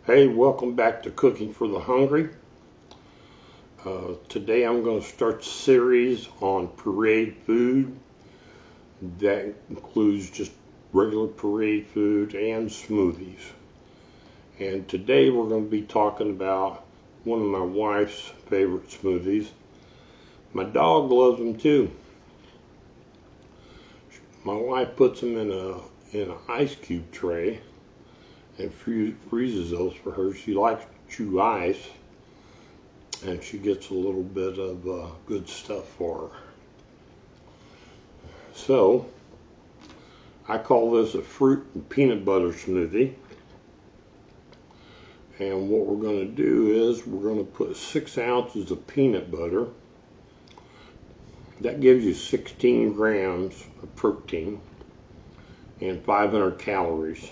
Hey, welcome back to Cooking for the Hungry. Today I'm going to start a series on pureed food. That includes just regular pureed food and smoothies. And today we're going to be talking about one of my wife's favorite smoothies. My dog loves them too. My wife puts them in an ice cube tray and freezes those for her. She likes to chew ice, and she gets a little bit of good stuff for her. So I call this a fruit and peanut butter smoothie. And what we're going to do is we're going to put 6 ounces of peanut butter. That gives you 16 grams of protein and 500 calories.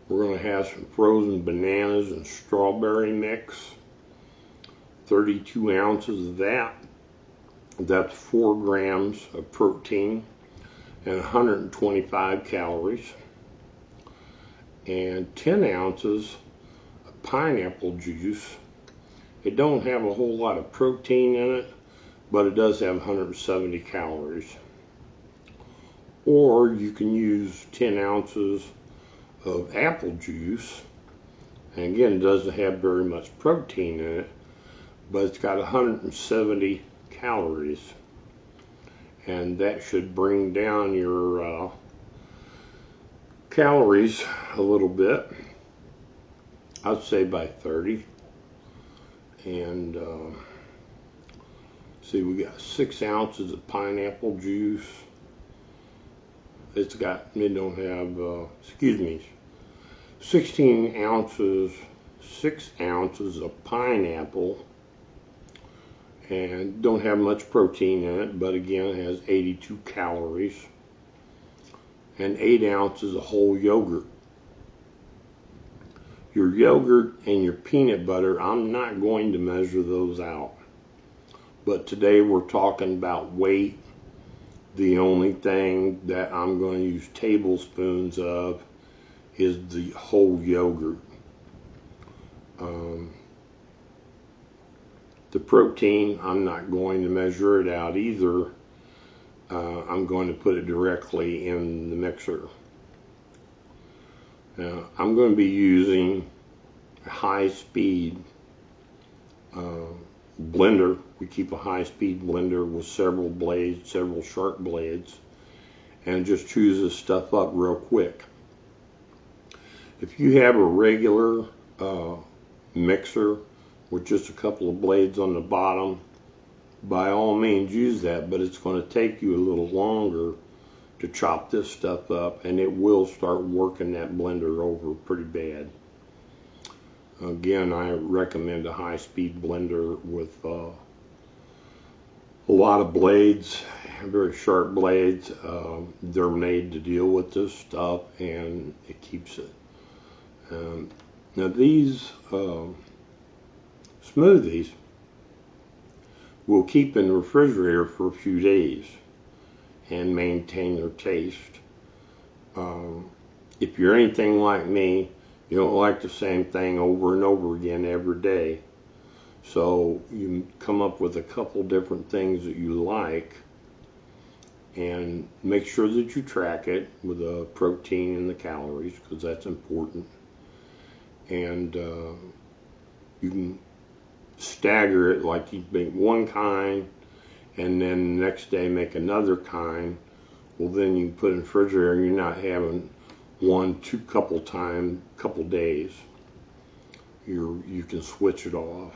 We're going to have some frozen bananas and strawberry mix, 32 ounces of that. That's 4 grams of protein and 125 calories. And 10 ounces of pineapple juice. It don't have a whole lot of protein in it, but it does have 170 calories. Or you can use 10 ounces of apple juice, and again, it doesn't have very much protein in it, but it's got 170 calories, and that should bring down your calories a little bit. I'd say by 30. And see, we got 6 ounces of pineapple juice. It don't have, 16 ounces, 6 ounces of pineapple, and don't have much protein in it, but again, it has 82 calories, and 8 ounces of whole yogurt. Your yogurt and your peanut butter, I'm not going to measure those out, but today we're talking about weight. The only thing that I'm going to use tablespoons of is the whole yogurt. The protein, I'm not going to measure it out either. I'm going to put it directly in the mixer. Now, I'm going to be using a high-speed blender. We keep a high-speed blender with several blades, several sharp blades, and just chews this stuff up real quick. If you have a regular mixer with just a couple of blades on the bottom, by all means use that, but it's going to take you a little longer to chop this stuff up, and it will start working that blender over pretty bad. Again, I recommend a high-speed blender with a lot of blades, very sharp blades. They're made to deal with this stuff, and it keeps it. Now these smoothies will keep in the refrigerator for a few days and maintain their taste. If you're anything like me, you don't like the same thing over and over again every day. So you come up with a couple different things that you like, and make sure that you track it with the protein and the calories, because that's important. And you can stagger it, like you make one kind and then the next day make another kind. Well, then you can put it in the refrigerator and you're not having couple days. You can switch it off.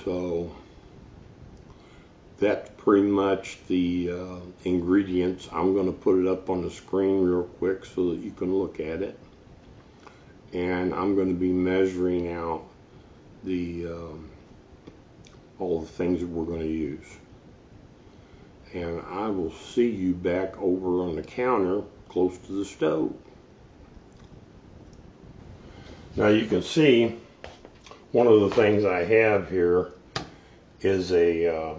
So that's pretty much the ingredients. I'm going to put it up on the screen real quick so that you can look at it. And I'm going to be measuring out the all the things that we're going to use. And I will see you back over on the counter close to the stove. Now you can see one of the things I have here is a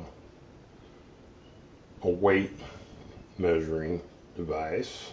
weight measuring device.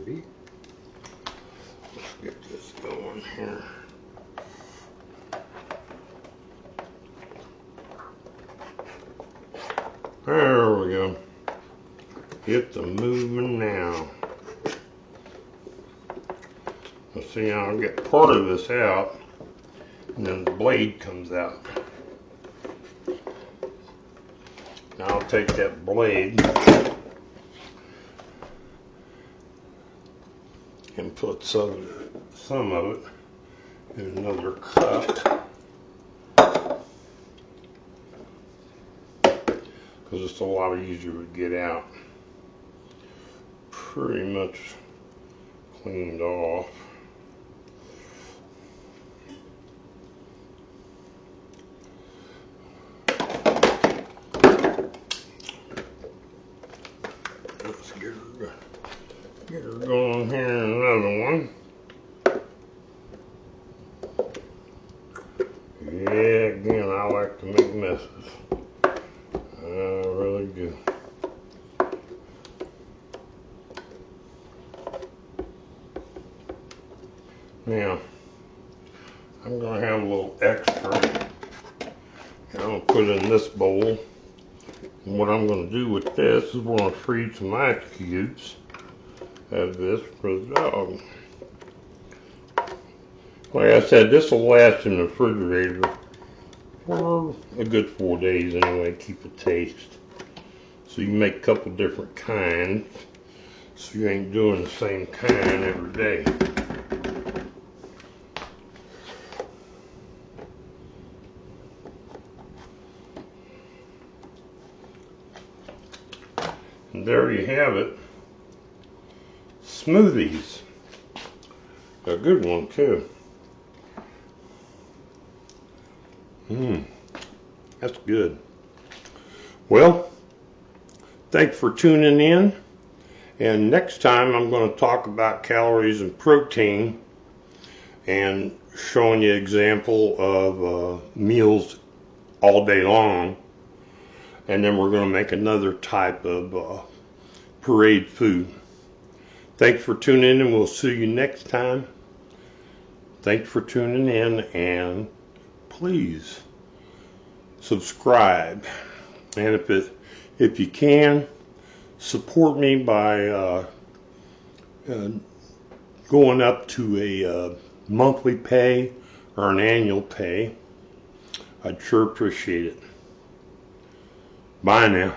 maybe. Let's get this going here. There we go. Get them moving now. Let's see, I'll get part of this out, and then the blade comes out. Now I'll take that blade and put some of it in another cup, because it's a lot easier to get out. Pretty much cleaned off. Let's get her going here in another one. Yeah, again, I like to make messes. I really do. Now, I'm going to have a little extra, and I'm going to put it in this bowl. And what I'm going to do with this is we're going to freeze some ice cubes of this for the dog. Like I said, this will last in the refrigerator for a good 4 days anyway, keep it taste. So you can make a couple different kinds, so you ain't doing the same kind every day. And there you have it. Smoothies. A good one too. That's good. Well, thanks for tuning in. And next time I'm going to talk about calories and protein and showing you an example of meals all day long. And then we're going to make another type of parade food. Thanks for tuning in, and we'll see you next time. Thanks for tuning in, and please subscribe. And if you can, support me by going up to a monthly pay or an annual pay. I'd sure appreciate it. Bye now.